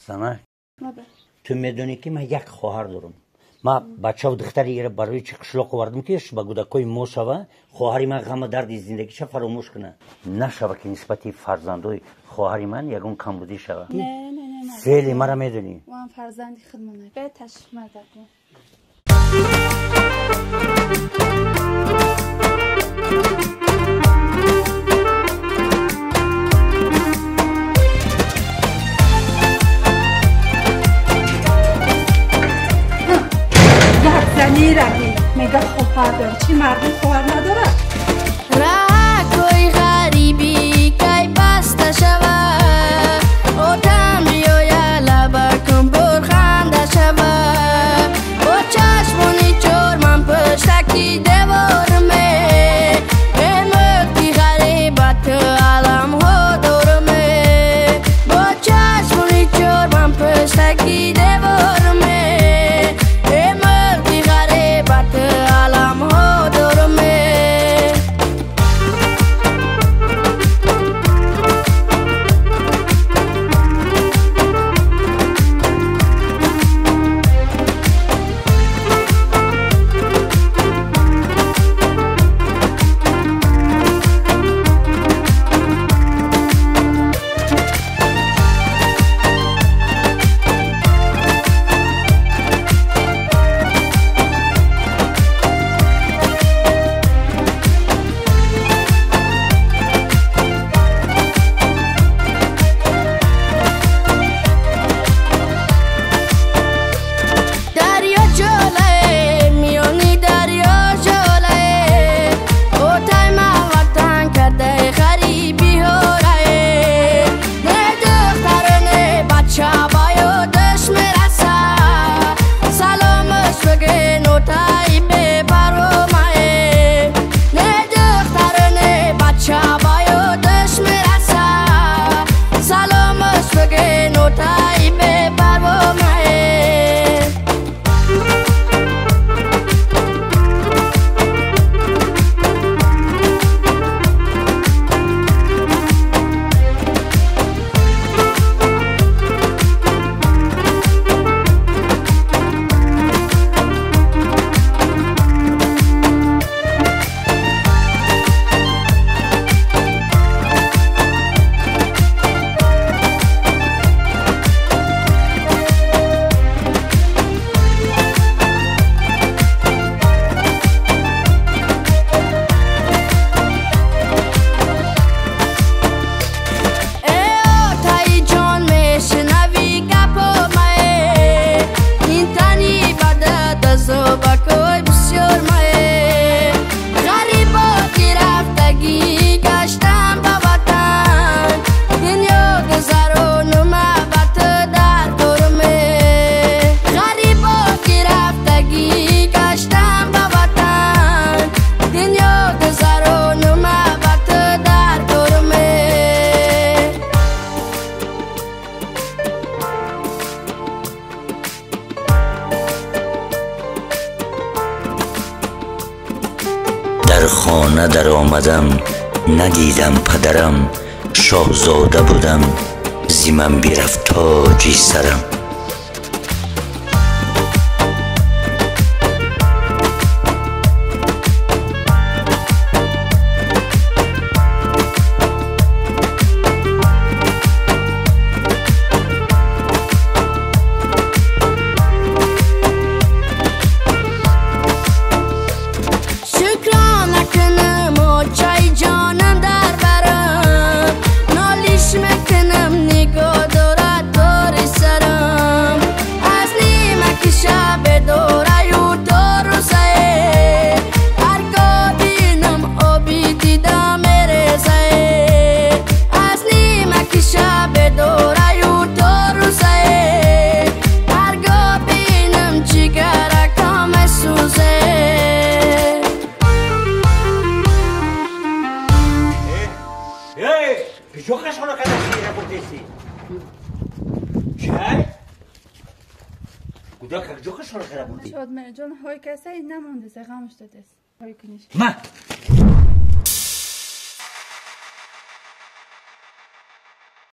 سنا تو میدونی که من یک خواهر دارم. ما بچه و دختری را برای چه قشلاق آوردم که با گودکای مو شوه خواهری من غم درد زندگیش فراموش کنه نشوه که نسبت فرزندای خواهری من یگون کمبودی شوه. نه فعلی مرا میدونی وان فرزندی خودمونه به تشریف مدد کن. زنی رهی میگه خواهر داره چی مردم خواهر نداره راه کوی غریبی کی بسته شوه اوتم بیایا لبکم برخنده شوه با چشمونی چرمم پشتکی دیوارمه امت کی غریبت علم ها دارمه با چشمونی چرمم پشتکی دیوارمه در خانه در آمدم ندیدم پدرم شاهزاده بودم زیمم بیرفت تاجی سرم شاد من جان های کسی نمونده غمش داده های کنیش ما